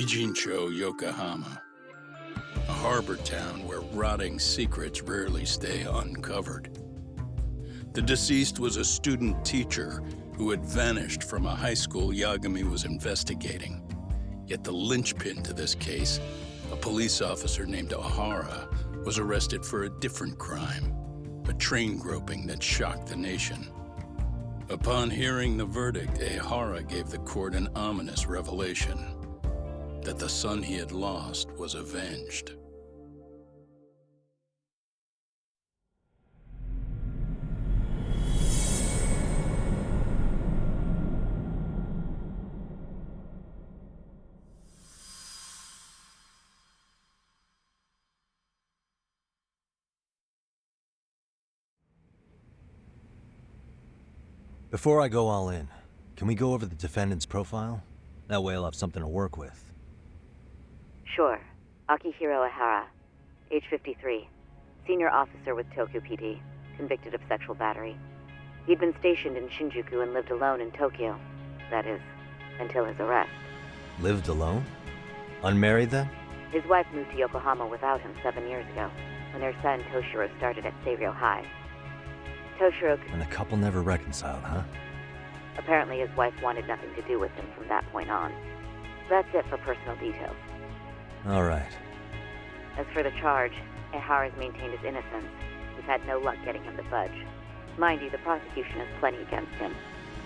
Ijincho, Yokohama, a harbor town where rotting secrets rarely stay uncovered. The deceased was a student teacher who had vanished from a high school Yagami was investigating. Yet the linchpin to this case, a police officer named Ohara, was arrested for a different crime, a train groping that shocked the nation. Upon hearing the verdict, Ohara gave the court an ominous revelation, that the son he had lost was avenged. Before I go all in, can we go over the defendant's profile? That way I'll have something to work with. Sure. Akihiro Ihara, age 53, senior officer with Tokyo PD, convicted of sexual battery. He'd been stationed in Shinjuku and lived alone in Tokyo. That is, until his arrest. Lived alone? Unmarried then? His wife moved to Yokohama without him 7 years ago, when their son Toshiro started at Seiryo High. Toshiro... And the couple never reconciled, huh? Apparently his wife wanted nothing to do with him from that point on. That's it for personal details. All right. As for the charge, Ihara's maintained his innocence. We've had no luck getting him to budge. Mind you, the prosecution has plenty against him.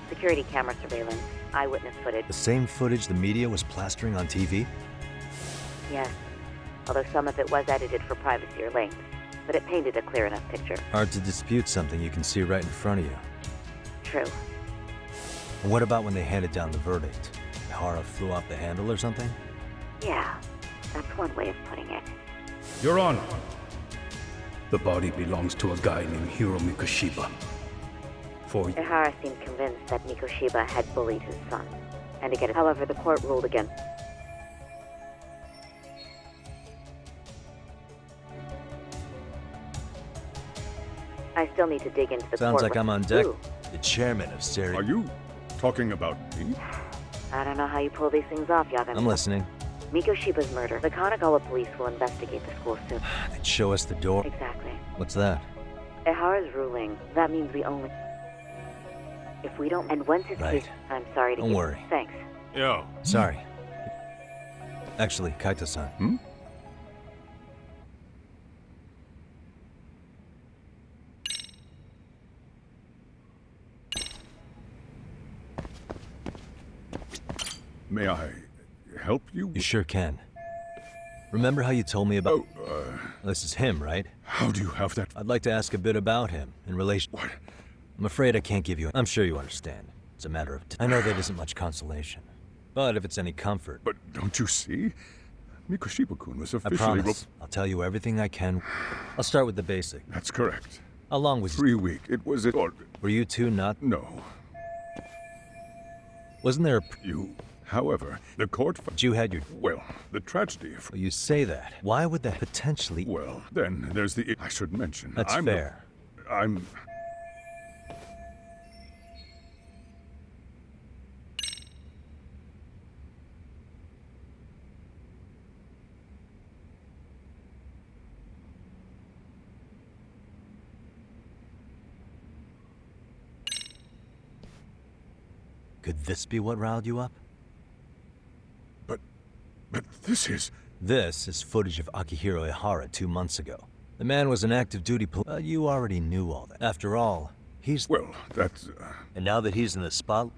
Security camera surveillance, eyewitness footage. The same footage the media was plastering on TV? Yes, although some of it was edited for privacy or length, but it painted a clear enough picture. Hard to dispute something you can see right in front of you. True. And what about when they handed down the verdict? Ihara flew off the handle or something? Yeah, that's one way of putting it. Your Honor, the body belongs to a guy named Hiro Mikoshiba. Ihara seemed convinced that Mikoshiba had bullied his son, and to get it. However, the court ruled against. I still need to dig into the Sounds court. like I'm on deck. Ooh. The chairman of SEGA. Are you talking about me? I don't know how you pull these things off, Yagami. I'm listening. Mikoshiba's murder. The Kanagawa police will investigate the school soon. They'd show us the door. Exactly. What's that? Ihara's ruling. That means we only... If we don't... And once it's Right. his... I'm sorry to Don't give... worry. Thanks. Yo. Sorry. Actually, Kaito-san. Hmm? May I help you? You sure can. Remember how you told me about... Oh, This is him, right? how do you have that? I'd like to ask a bit about him in relation... What? I'm afraid I can't give you... I'm sure you understand. It's a matter of... I know that isn't much consolation. But if it's any comfort... But don't you see? Mikoshiba-kun was I officially... promise. I'll tell you everything I can. I'll start with the basic. That's correct. How long was 3 week. It was it or Were you two not... no. Wasn't there a... You. However, the court. But you had your... Well, the tragedy. Well, you say that. Why would that potentially... Well, then there's the. I should mention. That's I'm fair. I'm. Could this be what riled you up? But this is. This is footage of Akihiro Ihara 2 months ago. The man was an active duty you already knew all that. After all, he's... Well, that's. And now that he's in the spot,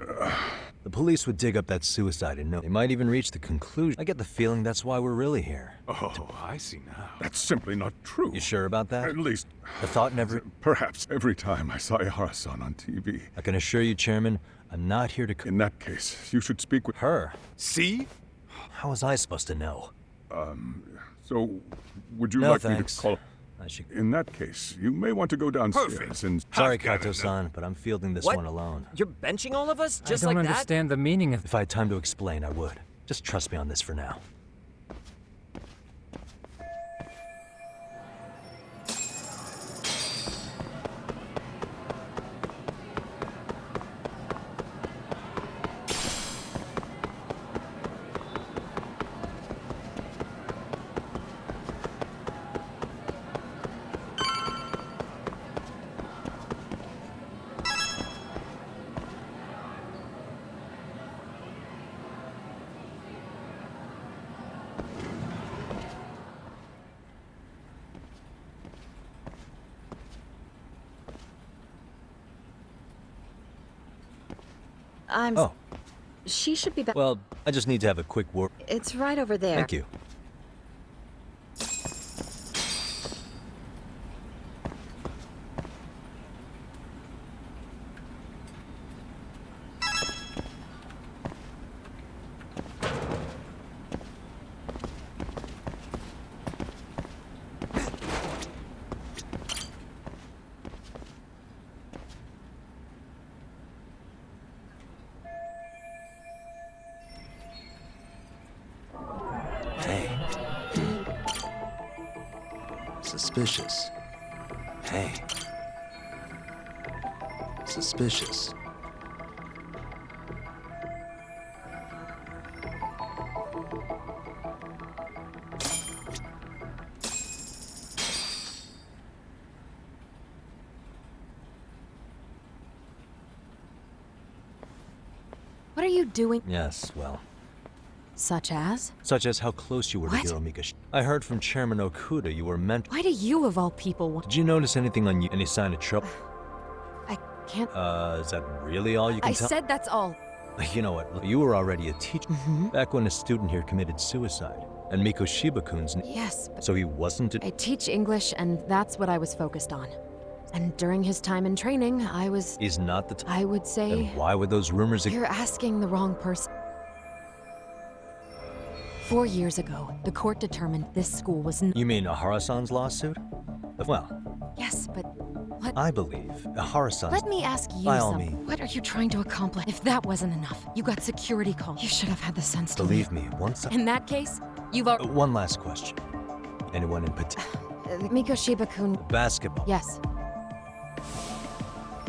the police would dig up that suicide and know. They might even reach the conclusion. I get the feeling that's why we're really here. Oh, I see now. That's simply not true. You sure about that? At least. The thought never... Perhaps every time I saw Ihara-san on TV. I can assure you, Chairman, I'm not here to... In that case, you should speak with Her? See? How was I supposed to know? So, would you No, like thanks. me to call? I should... In that case, you may want to go downstairs Perfect. and. Sorry, I've got it. Kaito-san, but I'm fielding this What? one alone. You're benching all of us just I don't like that? understand the meaning of... If I had time to explain, I would. Just trust me on this for now. Oh, She should be back. well, I just need to have a quick word. It's right over there. Thank you. Hey. Suspicious. Hey. Suspicious. What are you doing? Yes, well, Such as? such as how close you were What? to Hiromi. I heard from Chairman Okuda you were meant. Why do you, of all people, want... Did you notice anything on you? Any sign of trouble? I can't... Is that really all you can I tell? said that's all. You know what? You were already a teacher back when a student here committed suicide, and Mikoshiba-kun's. Yes, but So he wasn't. I teach English, and that's what I was focused on. And during his time in training, I was... He's not the. I would say... Then why would those rumors? You're asking the wrong person. 4 years ago, the court determined this school was You mean Ahara-san's lawsuit? Well, Yes, but what... I believe Ahara-san's. Let me ask you By all something. means. What are you trying to accomplish? If that wasn't enough, you got security calls. You should have had the sense to Believe me, once. In that case, you've already... One last question. Anyone in particular? Mikoshiba-kun... Basketball. Yes.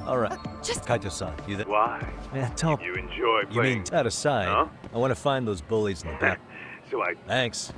All right. Just... Kaito-san, you there? Why? Yeah, tell. You enjoy You playing? mean that aside? Huh? I want to find those bullies in the back. So I Thanks.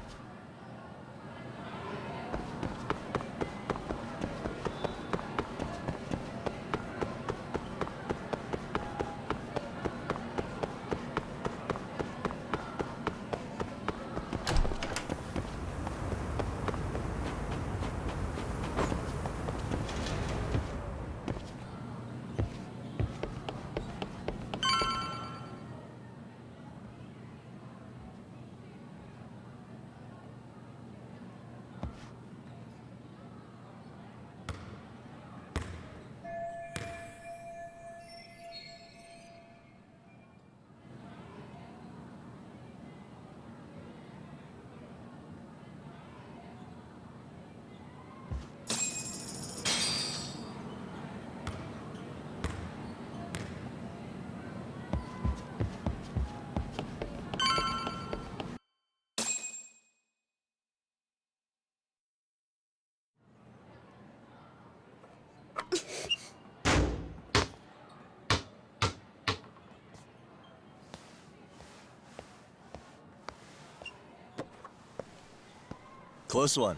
Close one.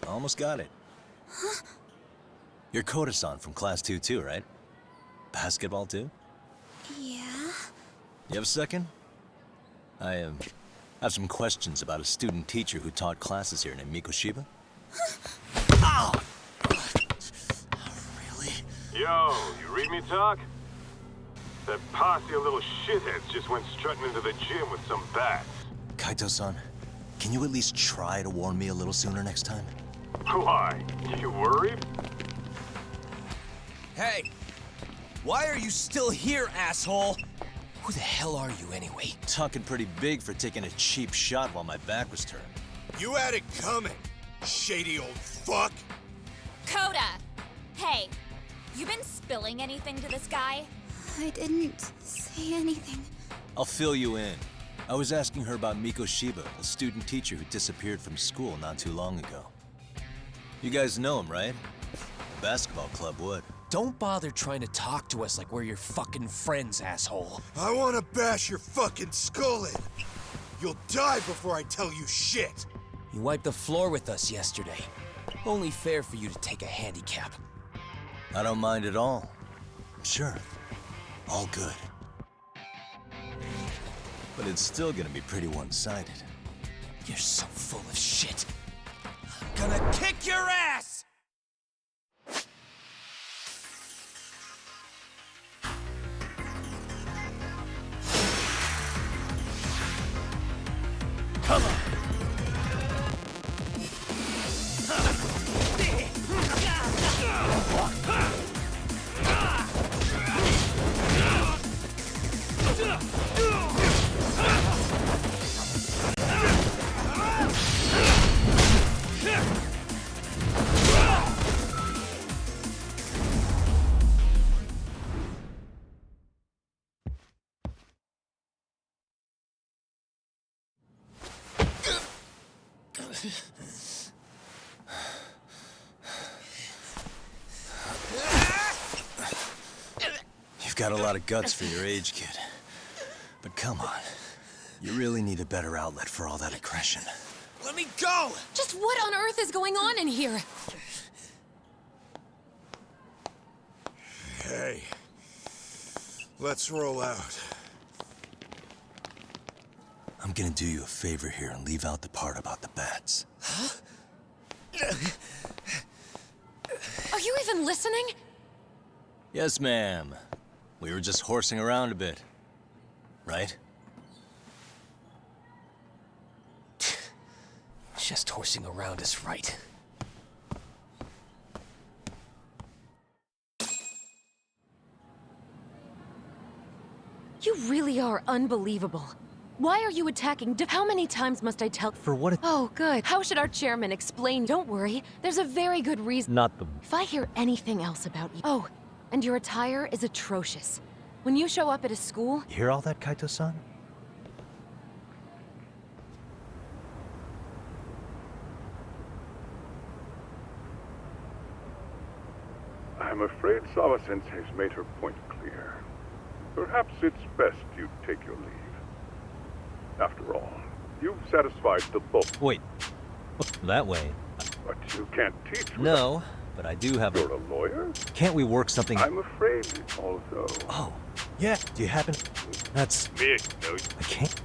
Almost got it. Huh? You're Koda-san from Class 2 too, right? Basketball too? Yeah? You have a second? I have some questions about a student teacher who taught classes here named Mikoshiba. Ow! Really? Yo, you read me talk? That posse of little shitheads just went strutting into the gym with some bats. Kaito-san, can you at least try to warn me a little sooner next time? Why? You worried? Hey! Why are you still here, asshole? Who the hell are you anyway? Talking pretty big for taking a cheap shot while my back was turned. You had it coming, shady old fuck! Coda! Hey, you been spilling anything to this guy? I didn't say anything. I'll fill you in. I was asking her about Mikoshiba, a student teacher who disappeared from school not too long ago. You guys know him, right? The basketball club would. Don't bother trying to talk to us like we're your fucking friends, asshole. I want to bash your fucking skull in. You'll die before I tell you shit. You wiped the floor with us yesterday. Only fair for you to take a handicap. I don't mind at all. Sure. All good. But it's still gonna be pretty one-sided. You're so full of shit. I'm gonna kick your ass! You've got a lot of guts for your age, kid. But come on. You really need a better outlet for all that aggression. Let me go! Just what on earth is going on in here? Hey. Let's roll out. I'm gonna do you a favor here and leave out the part about the bats. Are you even listening? Yes, ma'am. We were just horsing around a bit. Right? Just horsing around is right. You really are unbelievable. Why are you attacking? How many times must I tell? For what it— Oh, good. How should our chairman explain? Don't worry. There's a very good reason. Not the— If I hear anything else about you— Oh, and your attire is atrocious. When you show up at a school— You hear all that, Kaito-san? I'm afraid Sawa-sensei's made her point clear. Perhaps it's best you take your leave. After all, you've satisfied the both. Wait. That way. But you can't teach without— No, but I do have You're a lawyer? Can't we work something— I'm afraid, although— Oh, yeah. Do you happen— That's— Me, no, I can't—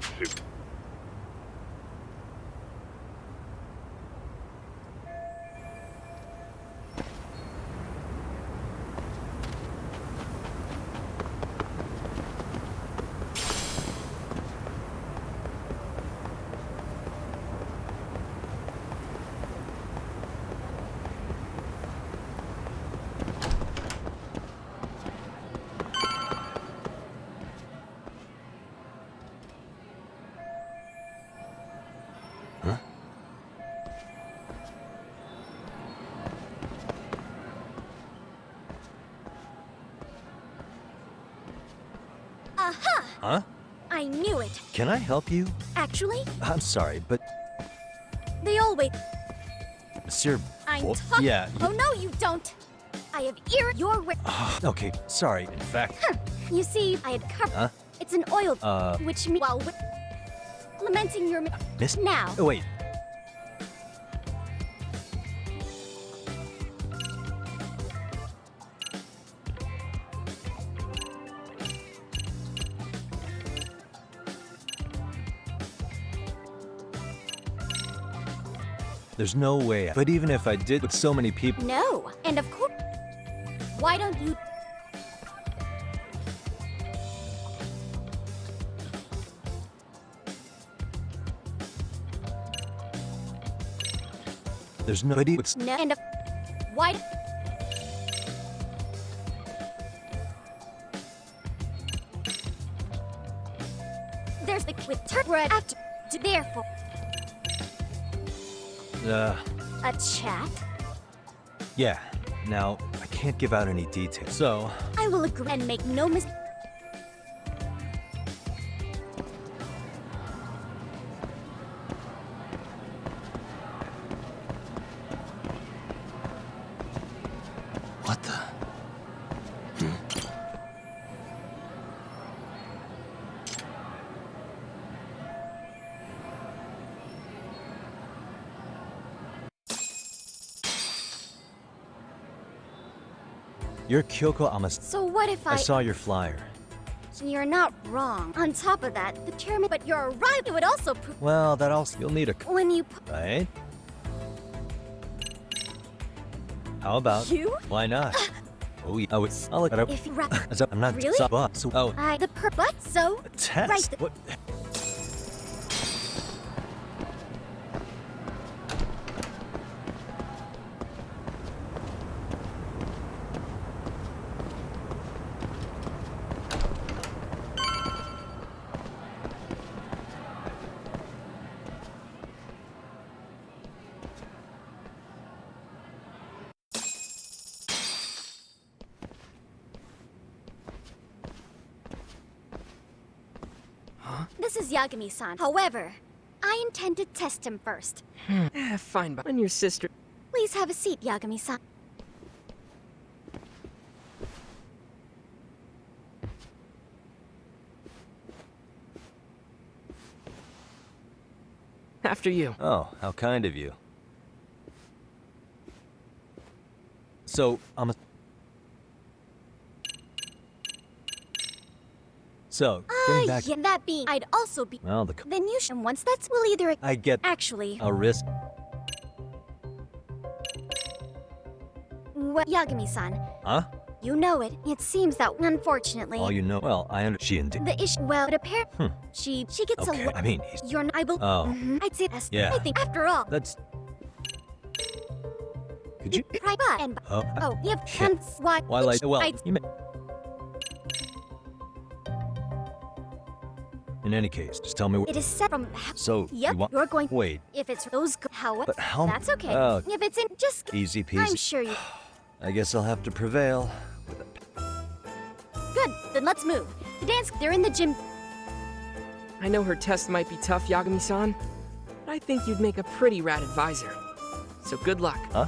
Aha! Huh? I knew it. Can I help you? Actually, I'm sorry, but they always... Monsieur... I'm Bo- talking... Yeah, Oh, no, you don't. I have ear... Your... Okay, sorry. In fact... You see, I had covered... Huh? It's an oil... Which means... While... Lamenting your... Miss... Now. Oh, wait. There's no way. But even if I did with so many people... No. And of course... Why don't you... There's nobody... No. And of... Why... There's the with bread after... Therefore... A chat? Yeah. Now, I can't give out any details, so... I will agree and make no mistake. What the... You're Kyoko Amas... So what if I saw your flyer. You're not wrong. On top of that, the chairman... But your arrival would also prove... Well, that also... You'll need a... When you... Right? How about... You? Why not? Oh, yeah. Oh, it's... I'll look at it. If you... I'm not... Really? So, oh... The but so... A test? Right. What... This is Yagami-san. However, I I intend to test him first. Fine, but when your sister... Please have a seat, Yagami-san. After you. Oh, how kind of you. So, getting back... Yeah, that being, I'd also be... Well, Then you should... And once that's... We'll either... I get... Actually... A risk... Well, Yagami-san. Huh? You know it. It seems that, unfortunately... All you know... Well, I understand. She indeed... The issue... Well, it appears... She gets okay. I mean, he's... You're not... I will... Oh. I'd say that's... Yeah. I think, after all... That's... Could you... Right, but... And... Oh, yeah, and... Why... Well, you may... In any case, just tell me what... It is set from... So, Yep, you're going... Wait. If it's those... How... But how... That's okay. If it's in... Just... Easy peasy. I'm sure you... I guess I'll have to prevail. Good. Then let's move. The dance... They're in the gym... I know her test might be tough, Yagami-san, but I think you'd make a pretty rad advisor. So good luck. Huh?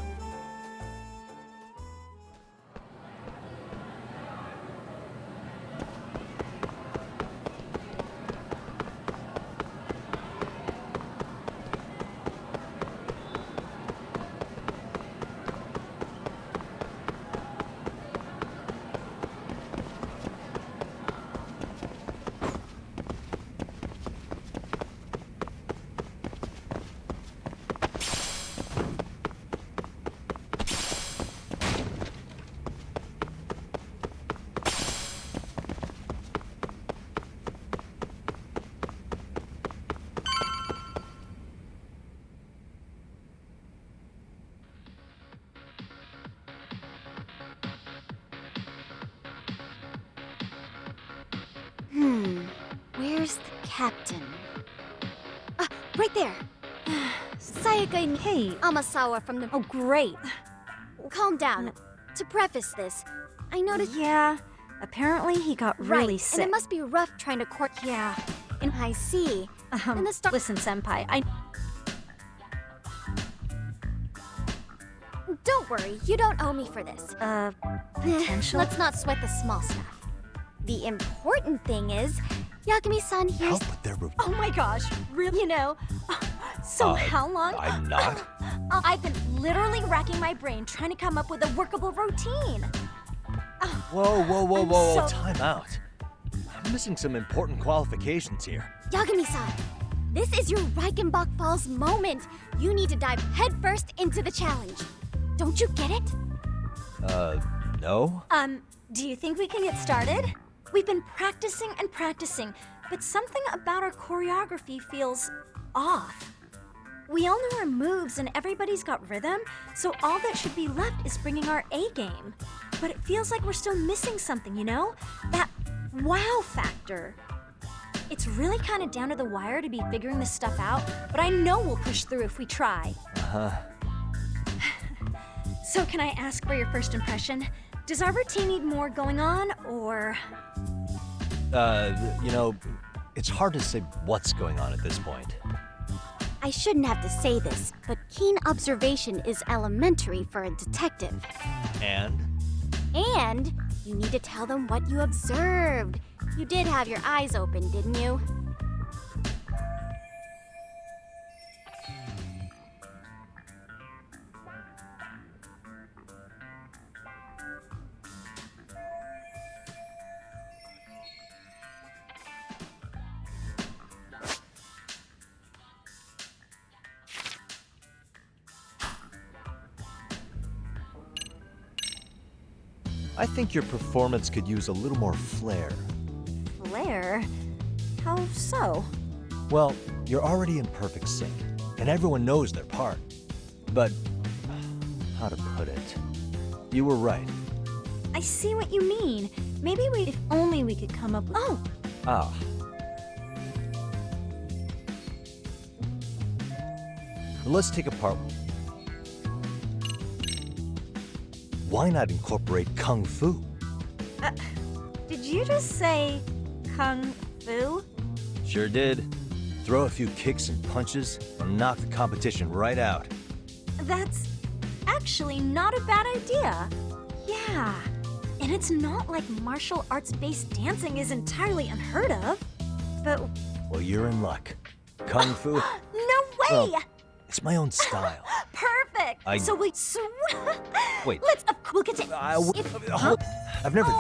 Where's the captain? Right there. Sayaka and Hey. Amasawa from the... Oh, great. Calm down. To preface this, I noticed... Yeah, apparently he got really sick. And it must be rough trying to court... Yeah. And I see. And the start... Listen, Senpai, Don't worry, you don't owe me for this. Potential? Let's not sweat the small stuff. The important thing is, Yagami-san here's... Help with their... Oh my gosh, really? You know, so how long? I'm not. I've been literally racking my brain trying to come up with a workable routine. Whoa, time out. I'm missing some important qualifications here. Yagami-san, this is your Reichenbach Falls moment. You need to dive headfirst into the challenge. Don't you get it? No? Do you think we can get started? We've been practicing and practicing, but something about our choreography feels off. We all know our moves and everybody's got rhythm, so all that should be left is bringing our A game. But it feels like we're still missing something, you know? That wow factor. It's really kind of down to the wire to be figuring this stuff out, but I know we'll push through if we try. So can I ask for your first impression? Does our routine need more going on, or...? You know, it's hard to say what's going on at this point. I shouldn't have to say this, but keen observation is elementary for a detective. And? And you need to tell them what you observed. You did have your eyes open, didn't you? I think your performance could use a little more flair. Flair? How so? Well, you're already in perfect sync, and everyone knows their part. But, how to put it? You were right. I see what you mean. Maybe if only we could come up with... Oh! Ah. Let's take a part. Why not incorporate Kung Fu? Did you just say Kung Fu? Sure did. throw a few kicks and punches, and knock the competition right out. That's actually not a bad idea. Yeah. And it's not like martial arts-based dancing is entirely unheard of. But... Well, you're in luck. Kung Fu... No way! Well, it's my own style. Perfect! So wait, Wait. Let's... we'll get to... I've never...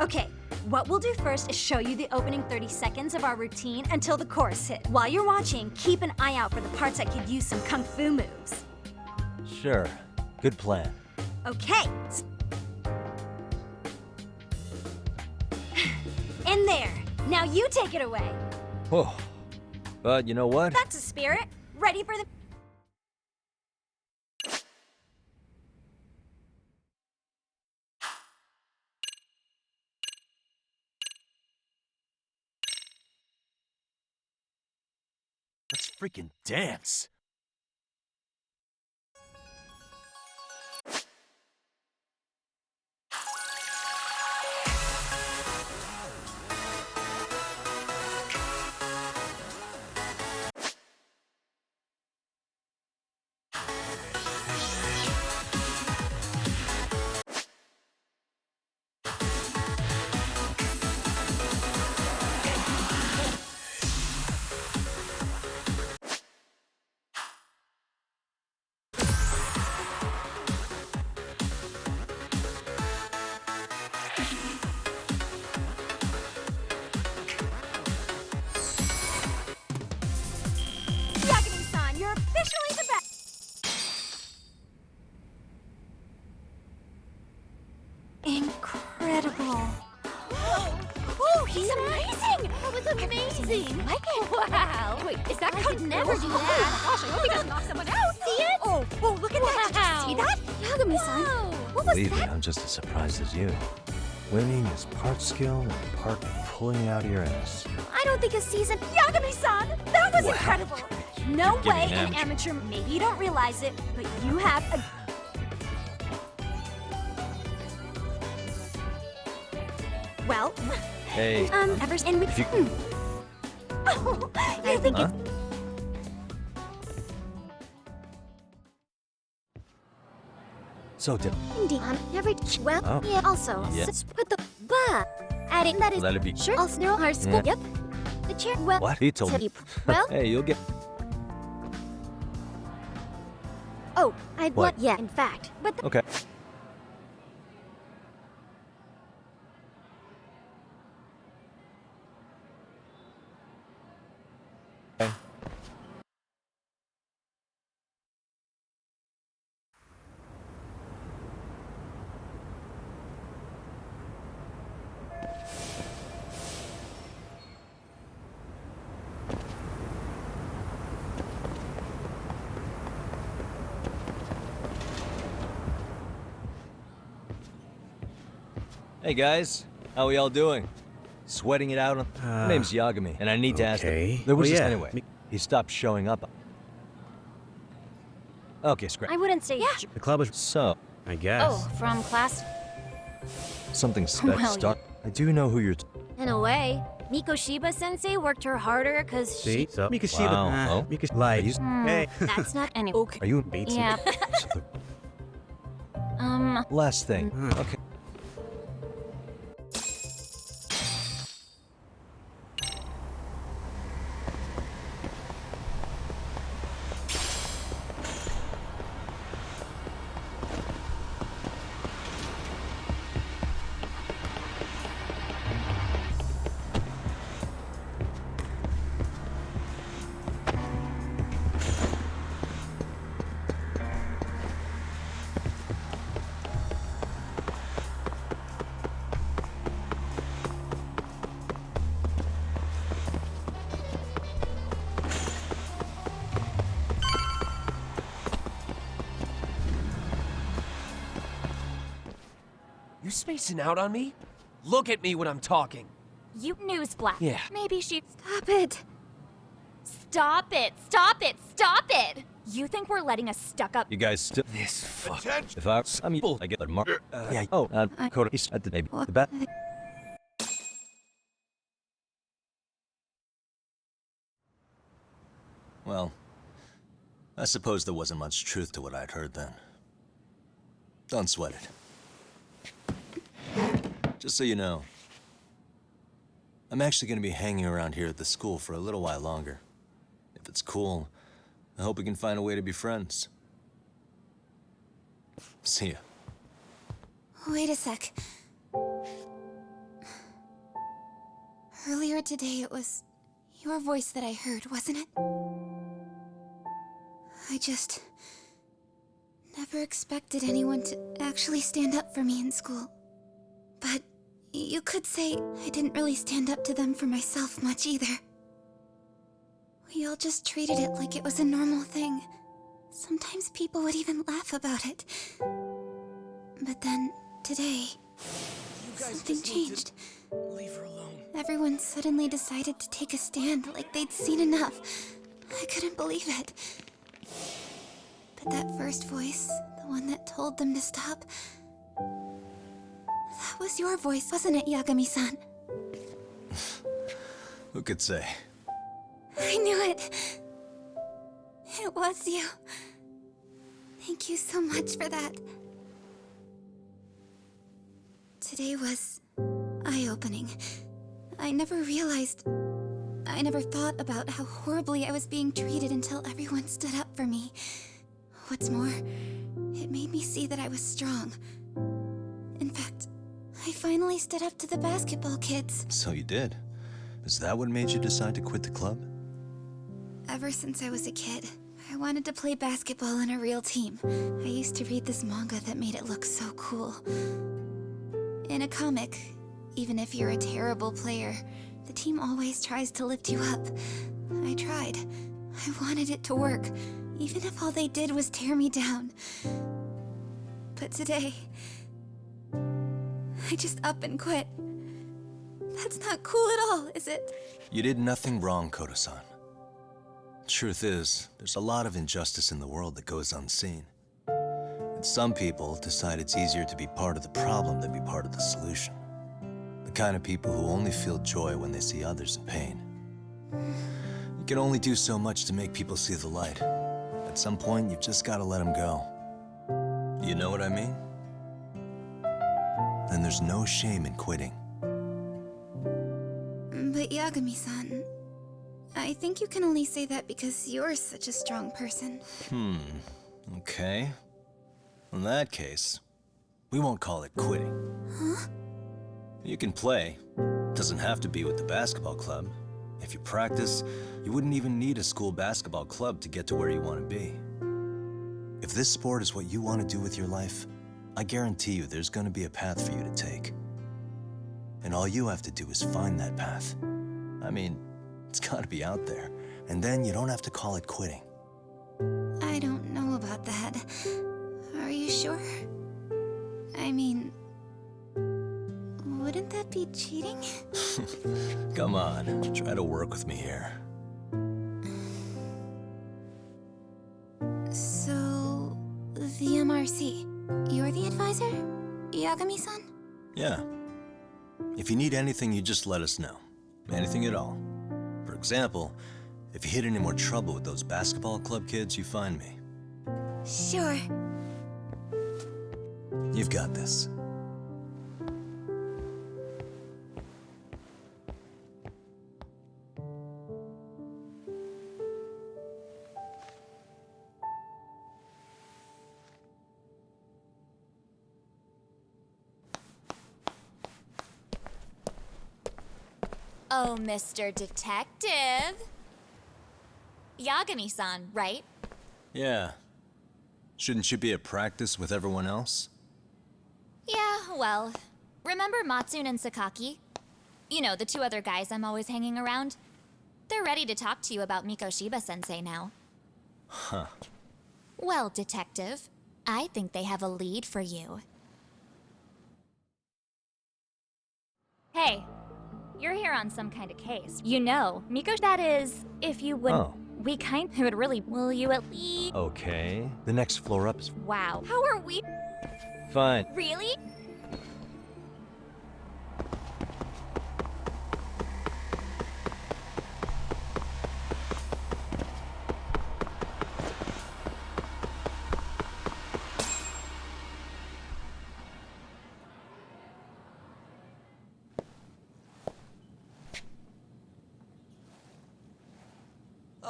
Okay, what we'll do first is show you the opening 30 seconds of our routine until the chorus hit. While you're watching, keep an eye out for the parts that could use some Kung Fu moves. Sure. Good plan. Okay. In there. Now you take it away. Whoa. But you know what? That's a spirit. Ready for the... Let's freaking dance. Yagami-san, you're officially the best! Incredible. Oh, he's amazing! That was amazing! Wow! Wait, is that could never do that? Gosh, I hope he doesn't knock someone out! See it? Oh, look at that! Did you see that? Yagami-san, what was Believe me, that? I'm just as surprised as you. Winning is part skill and part pulling out your ass. I don't think a season... Yagami-san! That was incredible! No You're way getting an amateur... Maybe you don't realize it, but you have a... Well... Hey. Ever... And we... If you... Oh, I think it's... So did... Indeed, every... Well, Oh. yeah, also... Yeah. Put the... But... Adding that is... Let it be. Sure, also, there are school... Yeah. Yep. The chair... Well... What? He told me. Well... Hey, you'll get... Oh, I'd What? want... Yeah, in fact. But the... Okay. Okay. Hey guys, how we all doing? Sweating it out? My name's Yagami, and I need to ask. There was just anyway. He stopped showing up. Okay, scrap. I wouldn't say... Yeah. The club is so. I guess. Oh, from class? Something special. I do know who you're. In a way. Mikoshiba-sensei worked her harder because she... So Mikoshiba. Wow. Lies. Hey. That's not any... Okay. Are you in Yeah. Last thing. Okay. You spacing out on me? Look at me when I'm talking. You newsflash. Yeah. Maybe she... Stop it. Stop it! Stop it! Stop it! You think we're letting a stuck-up... You guys still. This fuck. Attention! If I mean, I get the mark. Yeah. Oh, Cody. He's at the baby. The bat. Well, I suppose there wasn't much truth to what I'd heard then. Don't sweat it. Just so you know, I'm actually going to be hanging around here at the school for a little while longer. If it's cool, I hope we can find a way to be friends. See ya. Wait a sec. Earlier today, it was your voice that I heard, wasn't it? I just never expected anyone to actually stand up for me in school. But you could say I didn't really stand up to them for myself much either. We all just treated it like it was a normal thing. Sometimes people would even laugh about it. But then, today, something changed. Leave her alone. Everyone suddenly decided to take a stand like they'd seen enough. I couldn't believe it. But that first voice, the one that told them to stop, that was your voice, wasn't it, Yagami-san? Who could say? I knew it. It was you. Thank you so much for that. Today was eye-opening. I never thought about how horribly I was being treated until everyone stood up for me. What's more, it made me see that I was strong. In fact, I finally stood up to the basketball kids. So you did. Is that what made you decide to quit the club? Ever since I was a kid, I wanted to play basketball in a real team. I used to read this manga that made it look so cool. In a comic, even if you're a terrible player, the team always tries to lift you up. I tried. I wanted it to work, even if all they did was tear me down. But today, I just up and quit. That's not cool at all, is it? You did nothing wrong, Koto-san. Truth is, there's a lot of injustice in the world that goes unseen. And some people decide it's easier to be part of the problem than be part of the solution. The kind of people who only feel joy when they see others in pain. You can only do so much to make people see the light. At some point, you've just got to let them go. You know what I mean? Then there's no shame in quitting. But Yagami-san, I think you can only say that because you're such a strong person. Okay. In that case, we won't call it quitting. Huh? You can play. Doesn't have to be with the basketball club. If you practice, you wouldn't even need a school basketball club to get to where you want to be. If this sport is what you want to do with your life, I guarantee you there's going to be a path for you to take. And all you have to do is find that path. I mean, it's got to be out there. And then you don't have to call it quitting. I don't know about that. Are you sure? I mean, wouldn't that be cheating? Come on, try to work with me here. So, the MRC, you're the advisor? Yagami-san? Yeah. If you need anything, you just let us know. Anything at all. For example, if you hit any more trouble with those basketball club kids, you find me. Sure. You've got this. Oh, Mr. Detective. Yagami-san, right? Yeah. Shouldn't you be at practice with everyone else? Yeah, well, remember Matsune and Sakaki? You know, the two other guys I'm always hanging around? They're ready to talk to you about Mikoshiba-sensei now. Huh. Well, Detective, I think they have a lead for you. Hey, you're here on some kind of case. You know, that is, if you would... Oh. We kind of would really... Will you at least... Okay. The next floor up is... Wow. How are we... Fine. Really?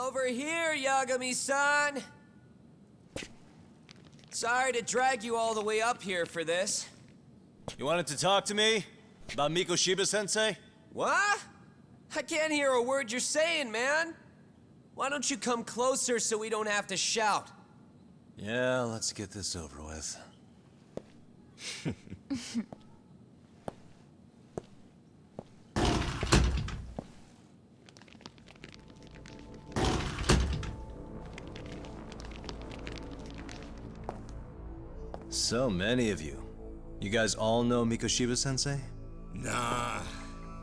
Over here, Yagami-san! Sorry to drag you all the way up here for this. You wanted to talk to me? About Mikoshiba-sensei? What? I can't hear a word you're saying, man. Why don't you come closer so we don't have to shout? Yeah, let's get this over with. So many of you. You guys all know Mikoshiba-sensei? Nah,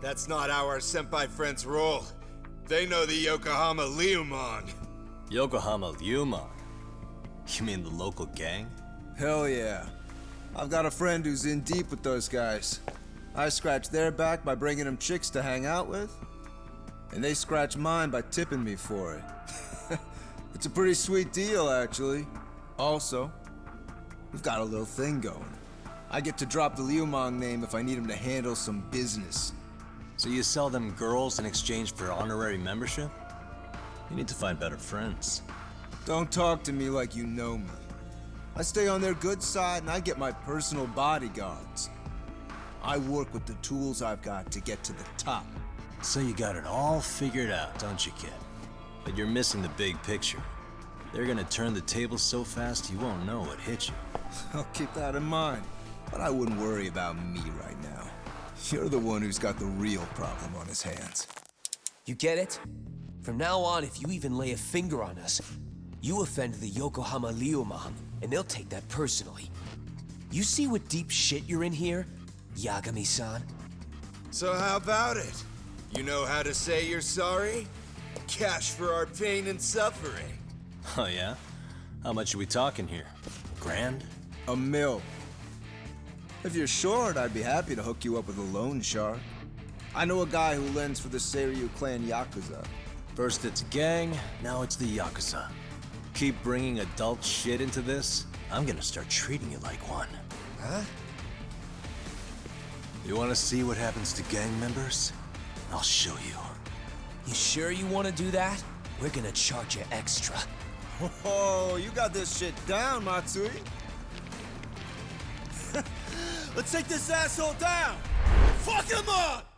that's not how our senpai friends roll. They know the Yokohama Leomon. Yokohama Leomon? You mean the local gang? Hell yeah. I've got a friend who's in deep with those guys. I scratch their back by bringing them chicks to hang out with, and they scratch mine by tipping me for it. It's a pretty sweet deal, actually. Also, we've got a little thing going. I get to drop the Leomon name if I need him to handle some business. So you sell them girls in exchange for honorary membership? You need to find better friends. Don't talk to me like you know me. I stay on their good side and I get my personal bodyguards. I work with the tools I've got to get to the top. So you got it all figured out, don't you, kid? But you're missing the big picture. They're gonna turn the tables so fast you won't know what hit you. I'll keep that in mind. But I wouldn't worry about me right now. You're the one who's got the real problem on his hands. You get it? From now on, if you even lay a finger on us, you offend the Yokohama Leomon, and they'll take that personally. You see what deep shit you're in here, Yagami-san? So how about it? You know how to say you're sorry? Cash for our pain and suffering. Oh yeah? How much are we talking here? Grand? $1 million. If you're short, I'd be happy to hook you up with a loan shark. I know a guy who lends for the Seiryu clan Yakuza. First it's a gang, now it's the Yakuza. Keep bringing adult shit into this, I'm gonna start treating you like one. Huh? You wanna see what happens to gang members? I'll show you. You sure you want to do that? We're gonna charge you extra. Oh, you got this shit down, Matsui. Let's take this asshole down! Fuck him up!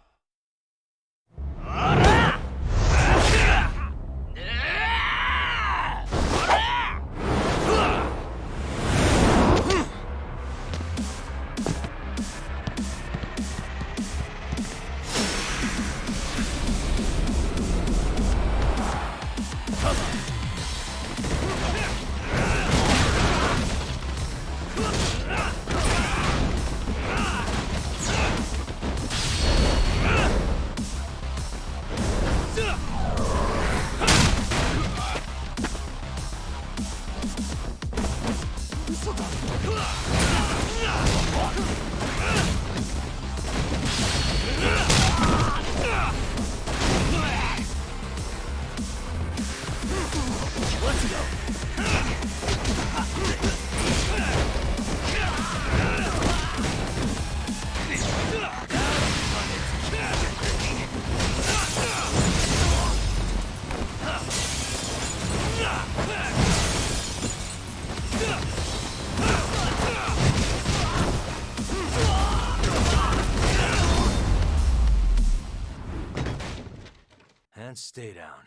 And stay down.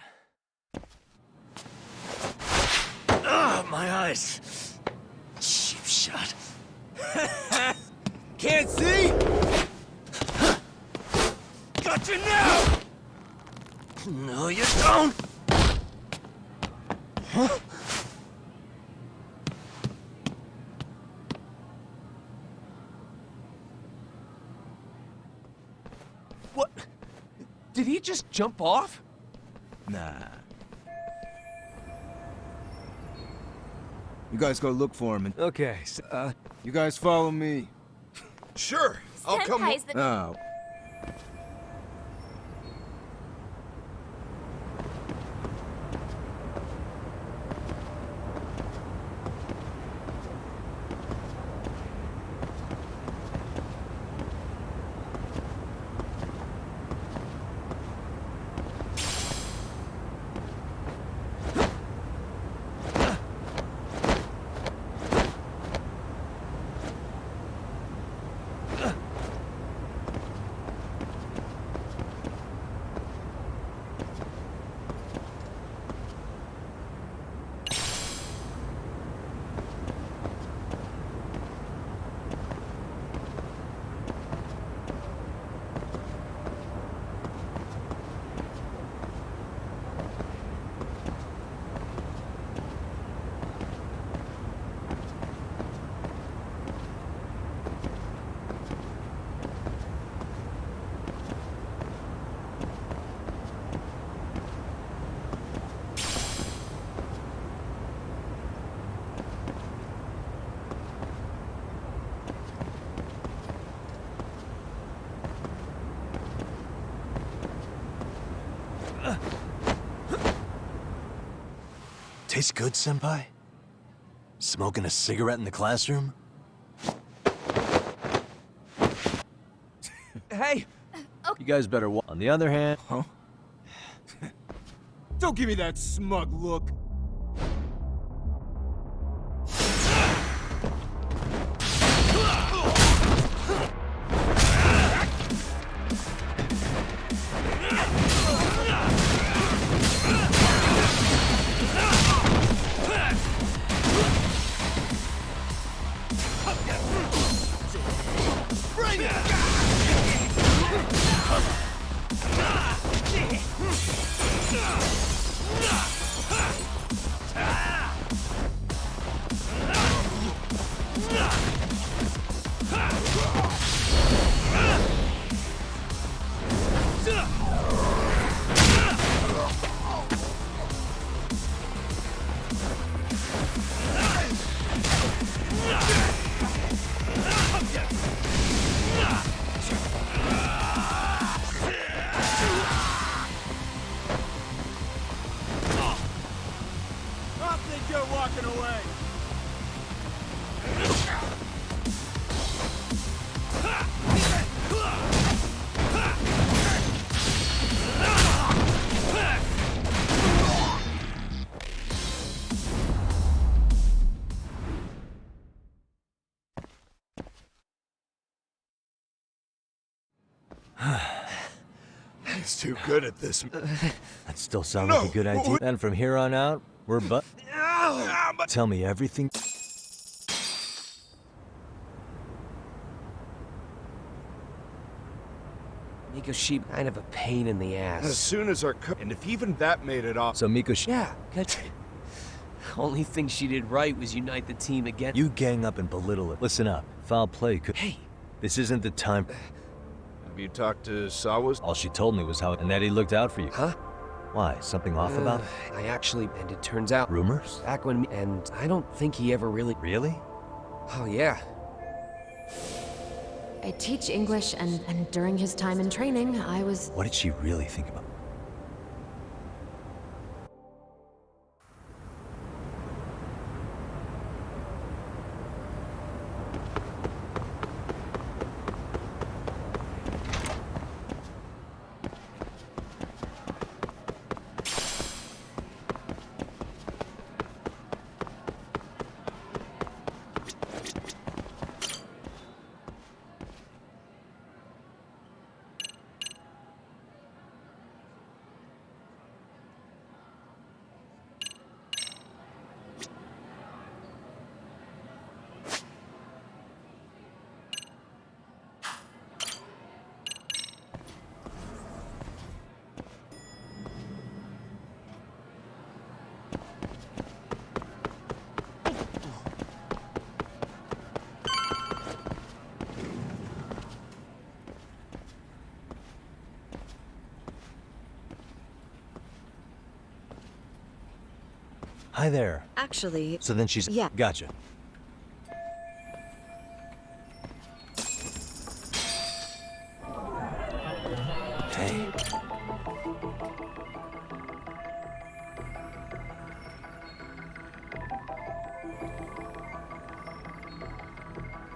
Ugh, my eyes. Cheap shot. Can't see? Got you now! No, you don't! Huh? What? Did he just jump off? Nah. You guys go look for him and... Okay, you guys follow me. Sure, I'll come... Oh. Tastes good, Senpai? Smoking a cigarette in the classroom? Hey! You guys better On the other hand... Huh? Don't give me that smug look. He's too good at this. That still sounds like a good idea. And from here on out, we're Tell me everything. Mikoshi, kind of a pain in the ass. As soon as and if even that made it off. So Mikoshi... Yeah, good. Only thing she did right was unite the team again. You gang up and belittle it. Listen up. Foul play could... Hey! This isn't the time... Have you talked to Sawa's? All she told me was how... And that he looked out for you. Huh? Why? Something off about it? I actually... And it turns out... Rumors? Back when... And I don't think he ever really... Really? Oh, yeah. I teach English, and during his time in training, I was... What did she really think about? Hi there. Actually... So then she's... Yeah. Gotcha. Hey.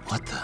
What the...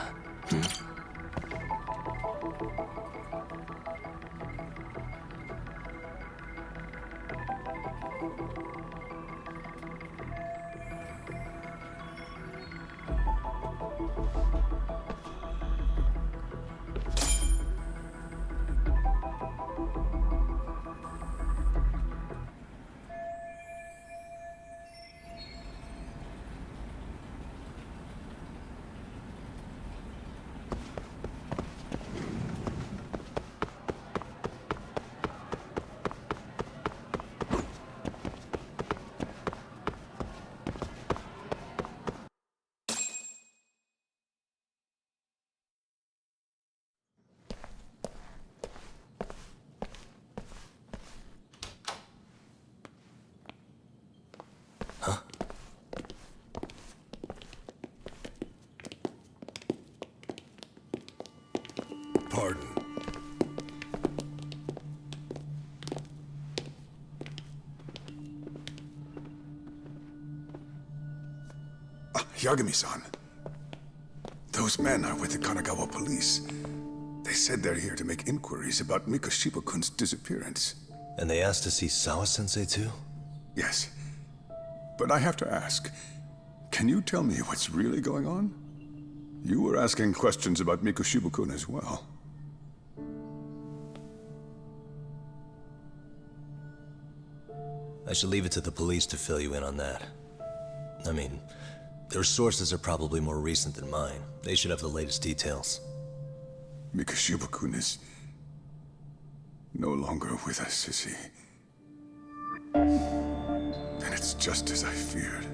Pardon. Yagami-san. Those men are with the Kanagawa police. They said they're here to make inquiries about Mikoshiba-kun's disappearance. And they asked to see Sawa-sensei too? Yes. But I have to ask, can you tell me what's really going on? You were asking questions about Mikoshiba-kun as well. I should leave it to the police to fill you in on that. I mean, their sources are probably more recent than mine. They should have the latest details. Mikoshiba-kun is no longer with us, is he? Then it's just as I feared.